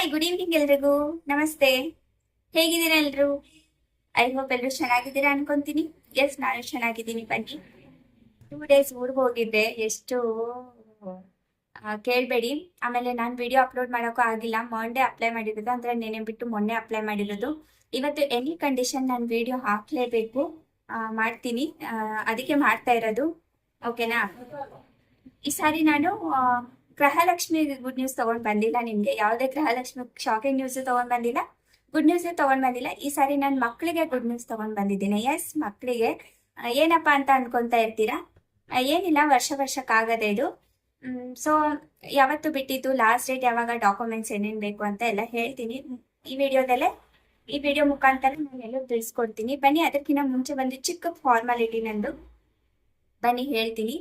Hi, good evening ಎಲ್ರಿಗೂ. ನಮಸ್ತೆ. ಹೇಗಿದ್ದೀರಾ ಎಲ್ರು? ಐ ಹೋಪ್ ಎಲ್ರು ಚೆನ್ನಾಗಿದ್ದೀರಾ ಅನ್ಕೊಂತೀನಿ. ಎಸ್, ನಾನು ಚೆನ್ನಾಗಿದ್ದೀನಿ. ಬನ್ನಿ, 2 ಡೇಸ್ ಊರಿಗೆ ಹೋಗಿದ್ದೆ. ಎಷ್ಟು ಕೇಳಬೇಡಿ. ಆಮೇಲೆ ನಾನು ವಿಡಿಯೋ ಅಪ್ಲೋಡ್ ಮಾಡೋಕ್ಕೂ ಆಗಿಲ್ಲ. ಮಂಡೇ ಅಪ್ಲೈ ಮಾಡಿರೋದು, ಅಂದರೆ ನೆನೆ ಬಿಟ್ಟು ಮೊನ್ನೆ ಅಪ್ಲೈ ಮಾಡಿರೋದು. ಇವತ್ತು ಎನಿ ಕಂಡೀಷನ್ ನಾನು ವಿಡಿಯೋ ಹಾಕಲೇಬೇಕು. ಮಾಡ್ತೀನಿ, ಅದಕ್ಕೆ ಮಾಡ್ತಾ ಇರೋದು. ಓಕೆನಾ? ಈ ಸಾರಿ ನಾನು ಗೃಹಲಕ್ಷ್ಮಿ ಗುಡ್ ನ್ಯೂಸ್ ತಗೊಂಡ್ ಬಂದಿಲ್ಲ. ನಿಮ್ಗೆ ಯಾವುದೇ ಗೃಹಲಕ್ಷ್ಮಿ ಶಾಕಿಂಗ್ ನ್ಯೂಸ್ ತಗೊಂಡ್ ಬಂದಿಲ್ಲ, ಗುಡ್ ನ್ಯೂಸ್ ತಗೊಂಡ್ ಬಂದಿಲ್ಲ. ಈ ಸಾರಿ ನಾನು ಮಕ್ಕಳಿಗೆ ಗುಡ್ ನ್ಯೂಸ್ ತಗೊಂಡ್ ಬಂದಿದ್ದೀನಿ. ಎಸ್, ಮಕ್ಕಳಿಗೆ. ಏನಪ್ಪಾ ಅಂತ ಅನ್ಕೊಂತಾ ಇರ್ತೀರಾ? ಏನಿಲ್ಲ, ವರ್ಷಕ್ಕಾಗದೆ ಇದು. ಸೊ ಯಾವತ್ತು ಬಿಟ್ಟಿದ್ದು, ಲಾಸ್ಟ್ ಡೇಟ್ ಯಾವಾಗ, ಡಾಕ್ಯುಮೆಂಟ್ಸ್ ಏನೇನು ಬೇಕು ಅಂತ ಎಲ್ಲ ಹೇಳ್ತೀನಿ ಈ ವಿಡಿಯೋ ಮುಖಾಂತರ ನಾನು ಎಲ್ಲೂ ತಿಳಿಸ್ಕೊಡ್ತೀನಿ. ಬನ್ನಿ, ಅದಕ್ಕಿಂತ ಮುಂಚೆ ಬಂದು ಚಿಕ್ಕ ಫಾರ್ಮಾಲಿಟಿ ನಂದು ಬನ್ನಿ ಹೇಳ್ತೀನಿ.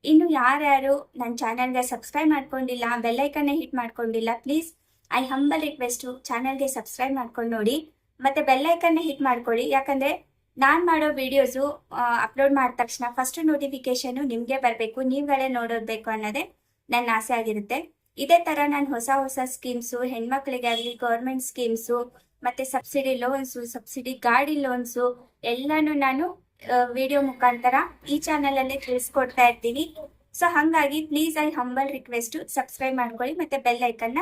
ಇನ್ನು ಯಾರ್ಯಾರು ನನ್ನ ಚಾನಲ್ಗೆ ಸಬ್ಸ್ಕ್ರೈಬ್ ಮಾಡ್ಕೊಂಡಿಲ್ಲ, ಬೆಲ್ಲೈಕನ್ನ ಹಿಟ್ ಮಾಡ್ಕೊಂಡಿಲ್ಲ, ಪ್ಲೀಸ್ ಐ ಹಂಬಲ್ ರಿಕ್ವೆಸ್ಟು ಚಾನಲ್ಗೆ ಸಬ್ಸ್ಕ್ರೈಬ್ ಮಾಡ್ಕೊಂಡು ನೋಡಿ, ಮತ್ತೆ ಬೆಲ್ಲೈಕನ್ನ ಹಿಟ್ ಮಾಡ್ಕೊಳ್ಳಿ. ಯಾಕಂದರೆ ನಾನು ಮಾಡೋ ವಿಡಿಯೋಸು ಅಪ್ಲೋಡ್ ಮಾಡಿದ ತಕ್ಷಣ ಫಸ್ಟ್ ನೋಟಿಫಿಕೇಶನು ನಿಮಗೆ ಬರಬೇಕು, ನೀವುಗಳೇ ನೋಡೋದ್ಬೇಕು ಅನ್ನೋದೇ ನನ್ನ ಆಸೆ ಆಗಿರುತ್ತೆ. ಇದೇ ಥರ ನಾನು ಹೊಸ ಸ್ಕೀಮ್ಸು, ಹೆಣ್ಮಕ್ಳಿಗಾಗಲಿ ಗೌರ್ಮೆಂಟ್ ಸ್ಕೀಮ್ಸು, ಮತ್ತು ಸಬ್ಸಿಡಿ ಲೋನ್ಸು, ಸಬ್ಸಿಡಿ ಗಾಡಿ ಲೋನ್ಸು ಎಲ್ಲನೂ ನಾನು ವಿಡಿಯೋ ಮುಖಾಂತರ ಈ ಚಾನಲಲ್ಲಿ ತಿಳಿಸ್ಕೊಡ್ತಾ ಇರ್ತೀನಿ. ಸೊ ಹಾಗಾಗಿ please I humble request, subscribe ಮಾಡ್ಕೊಳ್ಳಿ ಮತ್ತೆ ಬೆಲ್ ಐಕನ್ನ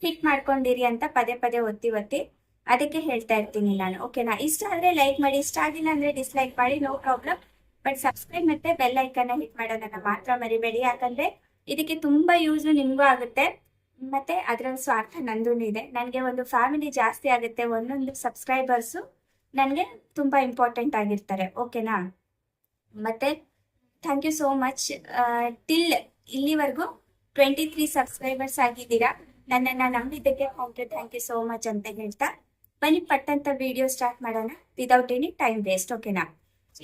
ಹಿಟ್ ಮಾಡ್ಕೊಂಡಿರಿ ಅಂತ ಪದೇ ಒತ್ತಿ ಅದಕ್ಕೆ ಹೇಳ್ತಾ ಇರ್ತೀನಿ ನಾನು. ಓಕೆನಾ? ಇಷ್ಟ ಆದರೆ ಲೈಕ್ ಮಾಡಿ, ಇಷ್ಟ ಆಗಿಲ್ಲ ಅಂದರೆ ಡಿಸ್ಲೈಕ್ ಮಾಡಿ, ನೋ ಪ್ರಾಬ್ಲಮ್. ಬಟ್ ಸಬ್ಸ್ಕ್ರೈಬ್ ಮತ್ತೆ ಬೆಲ್ ಐಕನ್ನ ಹಿಟ್ ಮಾಡೋದನ್ನ ಮಾತ್ರ ಮರಿಬೇಡಿ. ಯಾಕಂದ್ರೆ ಇದಕ್ಕೆ ತುಂಬಾ ಯೂಸ್ ನಿಮ್ಗೂ ಆಗುತ್ತೆ, ಮತ್ತೆ ಅದರ ಸ್ವಾರ್ಥ ನಂದೂ ಇದೆ. ನನಗೆ ಒಂದು ಫ್ಯಾಮಿಲಿ ಜಾಸ್ತಿ ಆಗುತ್ತೆ. ಒಂದೊಂದು ಸಬ್ಸ್ಕ್ರೈಬರ್ಸು ನನಗೆ ತುಂಬ ಇಂಪಾರ್ಟೆಂಟ್ ಆಗಿರ್ತಾರೆ. ಓಕೆನಾ? ಮತ್ತೆ ಥ್ಯಾಂಕ್ ಯು ಸೋ ಮಚ್. ಇಲ್ಲಿವರೆಗೂ 23 ಸಬ್ಸ್ಕ್ರೈಬರ್ಸ್ ಆಗಿದ್ದೀರಾ. ನನ್ನನ್ನು ನಂಬಿದ್ದಕ್ಕೆ ಥ್ಯಾಂಕ್ ಯು ಸೋ ಮಚ್ ಅಂತ ಹೇಳ್ತಾ ಬನ್ನಿ ಪಟ್ಟಂತ ವಿಡಿಯೋ ಸ್ಟಾರ್ಟ್ ಮಾಡೋಣ ವಿದೌಟ್ ಎನಿ ಟೈಮ್ ವೇಸ್ಟ್. ಓಕೆನಾ?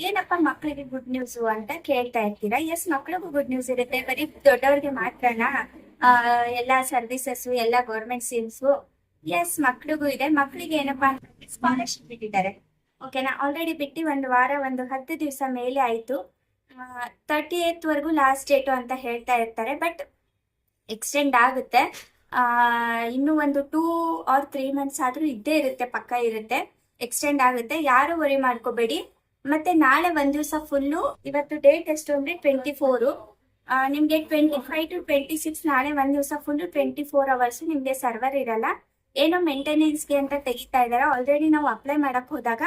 ಏನಪ್ಪ ಮಕ್ಕಳಿಗೆ ಗುಡ್ ನ್ಯೂಸು ಅಂತ ಕೇಳ್ತಾ ಇರ್ತೀರಾ. ಎಸ್, ಮಕ್ಕಳಿಗೂ ಗುಡ್ ನ್ಯೂಸ್ ಇರುತ್ತೆ. ಬರೀ ದೊಡ್ಡವ್ರಿಗೆ ಮಾತ್ರನಾ ಎಲ್ಲ ಸರ್ವಿಸಸ್ಸು, ಎಲ್ಲ ಗೌರ್ಮೆಂಟ್ ಸ್ಕೀಮ್ಸು? ಎಸ್, ಮಕ್ಳಿಗೂ ಇದೆ. ಮಕ್ಕಳಿಗೆ ಏನಪ್ಪಾ ಅಂತಂದ್ರೆ ಸ್ಕಾಲರ್ಶಿಪ್ ಬಿಟ್ಟಿದ್ದಾರೆ. ಓಕೆನಾ? ಆಲ್ರೆಡಿ ಬಿಟ್ಟು ಒಂದು ವಾರ, ಒಂದು 10 ದಿವಸ ಮೇಲೆ ಆಯಿತು. 38th ವರೆಗೂ ಲಾಸ್ಟ್ ಡೇಟು ಅಂತ ಹೇಳ್ತಾ ಇರ್ತಾರೆ. ಬಟ್ ಎಕ್ಸ್ಟೆಂಡ್ ಆಗುತ್ತೆ. ಇನ್ನೂ ಒಂದು 2 or 3 ಮಂತ್ಸ್ ಆದರೂ ಇದ್ದೇ ಇರುತ್ತೆ, ಪಕ್ಕ ಇರುತ್ತೆ. ಎಕ್ಸ್ಟೆಂಡ್ ಆಗುತ್ತೆ, ಯಾರು ವರಿ ಮಾಡ್ಕೋಬೇಡಿ. ಮತ್ತೆ ನಾಳೆ ಒಂದು ದಿವಸ ಫುಲ್ಲು, ಇವತ್ತು ಡೇಟ್ ಎಷ್ಟು ಅಂದರೆ 24. ನಿಮಗೆ 25 to 26 ನಾಳೆ ಒಂದು ದಿವಸ ಫುಲ್ಲು 24 hours ನಿಮಗೆ ಸರ್ವರ್ ಇರಲ್ಲ. ಏನೋ ಮೇಂಟೆನೆನ್ಸ್ಗೆ ಅಂತ ತೆಗಿತಾ ಇದ್ದಾರೆ. ಆಲ್ರೆಡಿ ನಾವು ಅಪ್ಲೈ ಮಾಡಕ್ ಹೋದಾಗ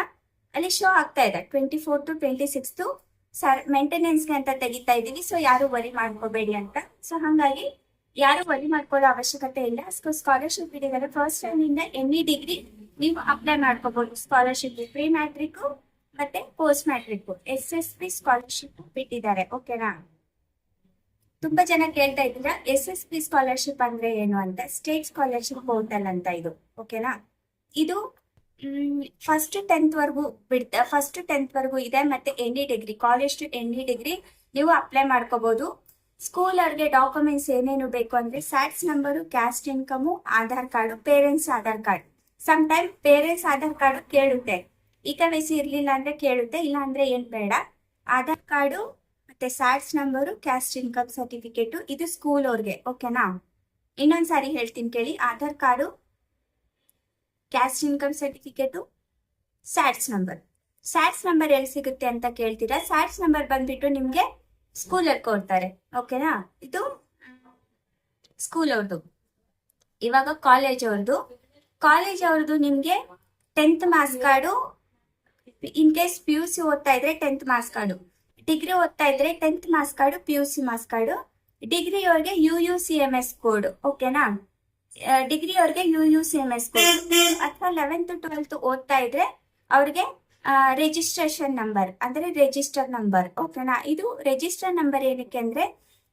ಅಲ್ಲಿ ಶೋ ಆಗ್ತಾ ಇದೆ 24 to 26 ಮೇಂಟೆನೆನ್ಸ್ಗೆ ಅಂತ ತೆಗಿತಾ ಇದ್ದೀವಿ. ಸೊ ಯಾರು ವರಿ ಮಾಡ್ಕೋಬೇಡಿ ಅಂತ. ಸೊ ಹಾಗಾಗಿ ಯಾರು ವರಿ ಮಾಡ್ಕೊಳ್ಳೋ ಅವಶ್ಯಕತೆ ಇಲ್ಲ. ಸ್ಕಾಲರ್ಶಿಪ್ ಇಟ್ಟಿದ್ದಾರೆ. ಫಸ್ಟ್ ಟೈಮ್ ಇಂದ ಎನಿ ಡಿಗ್ರಿ ನೀವು ಅಪ್ಲೈ ಮಾಡ್ಕೋಬಹುದು. ಸ್ಕಾಲರ್ಶಿಪ್ ಪ್ರೀ ಮ್ಯಾಟ್ರಿಕ್ ಮತ್ತೆ ಪೋಸ್ಟ್ ಮ್ಯಾಟ್ರಿಕ್ SSP ಸ್ಕಾಲರ್ಶಿಪ್ ಬಿಟ್ಟಿದ್ದಾರೆ. ಓಕೆನಾ? ತುಂಬಾ ಜನ ಕೇಳ್ತಾ ಇದ್ದೀರಾ SSP ಸ್ಕಾಲರ್ಶಿಪ್ ಅಂದ್ರೆ ಏನು ಅಂತ. ಸ್ಟೇಟ್ ಸ್ಕಾಲರ್ಶಿಪ್ ಪೋರ್ಟಲ್ ಅಂತ ಇದು. ಓಕೆನಾ? ಇದು ಫಸ್ಟ್ 10th ವರೆಗೂ ಫಸ್ಟ್ 10th ವರೆಗೂ ಇದೆ. ಮತ್ತೆ any degree, college to any degree ನೀವು ಅಪ್ಲೈ ಮಾಡ್ಕೋಬಹುದು. ಸ್ಕೂಲ್ ಅವ್ರಿಗೆ ಡಾಕ್ಯುಮೆಂಟ್ಸ್ ಏನೇನು ಬೇಕು ಅಂದ್ರೆ SATS number, caste income, Aadhaar card, parents Aadhaar card. Some time parents Aadhaar card ಕೇಳುತ್ತೆ, KYC ಇರ್ಲಿಲ್ಲ ಅಂದ್ರೆ ಕೇಳುತ್ತೆ, ಇಲ್ಲ ಅಂದ್ರೆ ಏನ್ ಬೇಡ. ಆಧಾರ್ ಕಾರ್ಡು ಮತ್ತೆ ಸ್ಯಾಟ್ಸ್ ನಂಬರು, ಕ್ಯಾಸ್ಟ್ ಇನ್ಕಮ್ ಸರ್ಟಿಫಿಕೇಟು, ಇದು ಸ್ಕೂಲ್ ಅವ್ರಿಗೆ. ಓಕೆನಾ? ಇನ್ನೊಂದ್ಸಾರಿ ಹೇಳ್ತೀನಿ ಕೇಳಿ. Aadhaar card, caste income certificate, ಸ್ಯಾಟ್ಸ್ number ಎಲ್ಲಿ ಸಿಗುತ್ತೆ ಅಂತ ಕೇಳ್ತೀರಾ. ಸ್ಯಾಟ್ಸ್ ನಂಬರ್ ಬಂದ್ಬಿಟ್ಟು ನಿಮ್ಗೆ ಸ್ಕೂಲಲ್ಲಿ ಕೊಡ್ತಾರೆ. ಓಕೆನಾ? ಇದು ಸ್ಕೂಲ್ ಅವ್ರದ್ದು. ಇವಾಗ ಕಾಲೇಜ್ ಅವ್ರದ್ದು ನಿಮ್ಗೆ 10th marks card. In case PUC ಓದ್ತಾ ಇದ್ರೆ 10th ಮಾರ್ಕ್ಸ್ ಕಾರ್ಡು, ಡಿಗ್ರಿ ಓದ್ತಾ ಇದ್ರೆ 10th marks card, PUC marks card. Degree ಅವ್ರಿಗೆ UUCMS ಕೋಡ್. ಓಕೆನಾ? ಡಿಗ್ರಿ ಅವ್ರಿಗೆ UUCMS ಕೋಡ್. ಅಥವಾ 11th 12th ಓದ್ತಾ ಇದ್ರೆ ಅವ್ರಿಗೆ ರಿಜಿಸ್ಟ್ರೇಷನ್ ನಂಬರ್ ಅಂದ್ರೆ ರಿಜಿಸ್ಟರ್ ನಂಬರ್. ಓಕೆನಾ? ಇದು ರಿಜಿಸ್ಟರ್ ನಂಬರ್ ಏನಕ್ಕೆ ಅಂದ್ರೆ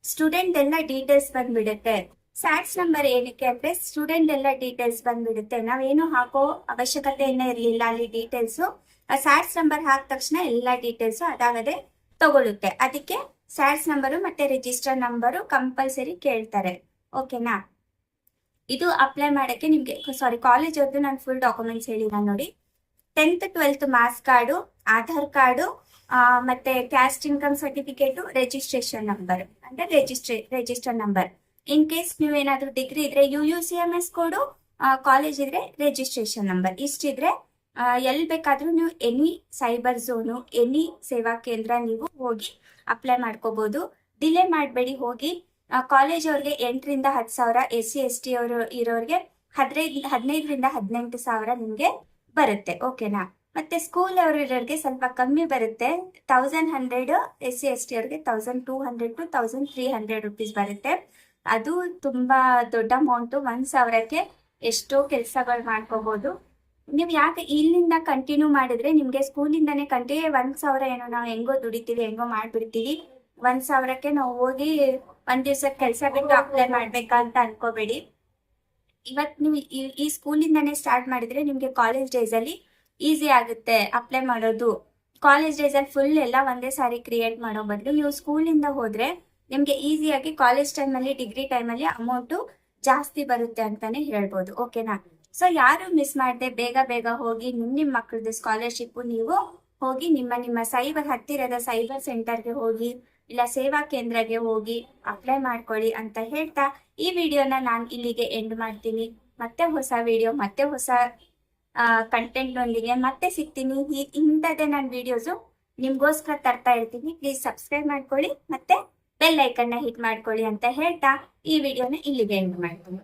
ಸ್ಟೂಡೆಂಟ್ ಎಲ್ಲ ಡೀಟೇಲ್ಸ್ ಬಂದ್ಬಿಡುತ್ತೆ. ಸ್ಯಾಟ್ಸ್ ನಂಬರ್ ಏನಕ್ಕೆ ಅಂದ್ರೆ ಸ್ಟೂಡೆಂಟ್ ಎಲ್ಲ ಡೀಟೇಲ್ಸ್ ಬಂದ್ಬಿಡುತ್ತೆ. ನಾವೇನು ಹಾಕೋ ಅವಶ್ಯಕತೆಯನ್ನೇ ಇರಲಿಲ್ಲ ಅಲ್ಲಿ ಡೀಟೇಲ್ಸು. ಸ್ಯಾಟ್ಸ್ ನಂಬರ್ ಹಾಕಿದ ತಕ್ಷಣ ಎಲ್ಲ ಡೀಟೇಲ್ಸು ಅದಾಗದೆ ತಗೊಳುತ್ತೆ. ಅದಕ್ಕೆ ಸ್ಯಾಟ್ಸ್ ನಂಬರು ಮತ್ತೆ ರಿಜಿಸ್ಟರ್ ನಂಬರು ಕಂಪಲ್ಸರಿ ಕೇಳ್ತಾರೆ. ಓಕೆನಾ? ಇದು ಅಪ್ಲೈ ಮಾಡಕ್ಕೆ ನಿಮ್ಗೆ ಕಾಲೇಜ್ ಅವ್ರದ್ದು ನಾನು ಫುಲ್ ಡಾಕ್ಯುಮೆಂಟ್ಸ್ ಹೇಳಿಲ್ಲ ನೋಡಿ. 10th 12th marks card, Aadhaar card, ಮತ್ತೆ caste income certificate, registration number ಅಂದ್ರೆ ರಿಜಿಸ್ಟರ್ ನಂಬರ್ ಇನ್ ಕೇಸ್ ನೀವೇನಾದ್ರೂ ಡಿಗ್ರಿ ಇದ್ರೆ UUCMS ಕೋಡು, ಕಾಲೇಜ್ ಇದ್ರೆ ರಿಜಿಸ್ಟ್ರೇಷನ್ ನಂಬರ್ ಇಷ್ಟಿದ್ರೆ ಎಲ್ಲಿ ಬೇಕಾದ್ರೂ ನೀವು ಎನಿ ಸೈಬರ್ ಝೋನು, ಎನಿ ಸೇವಾ ಕೇಂದ್ರ ನೀವು ಹೋಗಿ ಅಪ್ಲೈ ಮಾಡ್ಕೋಬಹುದು. ಡಿಲೇ ಮಾಡಬೇಡಿ, ಹೋಗಿ. ಕಾಲೇಜ್ ಅವ್ರಿಗೆ 8ರಿಂದ 10,000, SC ST ಅವರು ಇರೋರಿಗೆ 15ರಿಂದ 18,000 ನಿಮ್ಗೆ ಬರುತ್ತೆ. ಓಕೆನಾ? ಮತ್ತೆ ಸ್ಕೂಲ್ ಅವರು ಇರೋರಿಗೆ ಸ್ವಲ್ಪ ಕಮ್ಮಿ ಬರುತ್ತೆ. 1100, SC ST ಅವ್ರಿಗೆ 1200 to 1300 ರುಪೀಸ್ ಬರುತ್ತೆ. ಅದು ತುಂಬಾ ದೊಡ್ಡ ಅಮೌಂಟು. 1,000ಕ್ಕೆ ಎಷ್ಟೋ ಕೆಲಸಗಳು ಮಾಡ್ಕೋಬಹುದು. ನೀವು ಯಾಕೆ ಇಲ್ಲಿಂದ ಕಂಟಿನ್ಯೂ ಮಾಡಿದ್ರೆ ನಿಮ್ಗೆ ಸ್ಕೂಲಿಂದಾನೇ 1,000 ಏನೋ ನಾವು ಹೆಂಗೋ ದುಡಿತೀವಿ, ಹೆಂಗೋ ಮಾಡ್ಬಿಡ್ತೀವಿ. 1,000ಕ್ಕೆ ನಾವು ಹೋಗಿ ಒಂದ್ ದಿವ್ಸಕ್ಕೆ ಕೆಲಸ ಬಿಟ್ಟು ಅಪ್ಲೈ ಮಾಡ್ಬೇಕಂತ ಅನ್ಕೋಬೇಡಿ. ಇವತ್ತು ನೀವು ಈ ಸ್ಕೂಲಿಂದಾನೇ ಸ್ಟಾರ್ಟ್ ಮಾಡಿದ್ರೆ ನಿಮ್ಗೆ ಕಾಲೇಜ್ ಡೇಸ್ ಅಲ್ಲಿ ಈಸಿ ಆಗುತ್ತೆ ಅಪ್ಲೈ ಮಾಡೋದು. ಕಾಲೇಜ್ ಡೇಸ್ ಅಲ್ಲಿ ಫುಲ್ ಎಲ್ಲ ಒಂದೇ ಸಾರಿ ಕ್ರಿಯೇಟ್ ಮಾಡೋ ಬದಲು ನೀವು ಸ್ಕೂಲಿಂದ ಹೋದ್ರೆ ನಿಮ್ಗೆ ಈಸಿಯಾಗಿ ಕಾಲೇಜ್ ಟೈಮಲ್ಲಿ, ಡಿಗ್ರಿ ಟೈಮಲ್ಲಿ ಅಮೌಂಟು ಜಾಸ್ತಿ ಬರುತ್ತೆ ಅಂತಾನೆ ಹೇಳ್ಬೋದು. ಓಕೆನಾ? ಸೊ ಯಾರು ಮಿಸ್ ಮಾಡದೆ ಬೇಗ ಬೇಗ ಹೋಗಿ ನಿಮ್ಮ ಮಕ್ಕಳದ್ದು ಸ್ಕಾಲರ್ಶಿಪ್ ನೀವು ಹೋಗಿ ನಿಮ್ಮ ಹತ್ತಿರದ ಸೈಬರ್ ಸೆಂಟರ್ಗೆ ಹೋಗಿ, ಇಲ್ಲ ಸೇವಾ ಕೇಂದ್ರಕ್ಕೆ ಹೋಗಿ ಅಪ್ಲೈ ಮಾಡ್ಕೊಳ್ಳಿ ಅಂತ ಹೇಳ್ತಾ ಈ ವಿಡಿಯೋನ ನಾನು ಇಲ್ಲಿಗೆ ಎಂಡ್ ಮಾಡ್ತೀನಿ. ಮತ್ತೆ ಹೊಸ ವಿಡಿಯೋ, ಮತ್ತೆ ಹೊಸ ಕಂಟೆಂಟ್ ನೊಂದಿಗೆ ಮತ್ತೆ ಸಿಗ್ತೀನಿ. ಇಂಥದ್ದೇ ನನ್ನ ವಿಡಿಯೋಸು ನಿಮ್ಗೋಸ್ಕರ ತರ್ತಾ ಇರ್ತೀನಿ. ಪ್ಲೀಸ್ ಸಬ್ಸ್ಕ್ರೈಬ್ ಮಾಡ್ಕೊಳ್ಳಿ, ಮತ್ತೆ ಬೆಲ್ ಐಕನ್ನ ಹಿಟ್ ಮಾಡ್ಕೊಳ್ಳಿ ಅಂತ ಹೇಳ್ತಾ ಈ ವಿಡಿಯೋನ ಇಲ್ಲಿಗೆ ಎಂಡ್ ಮಾಡ್ತೀನಿ.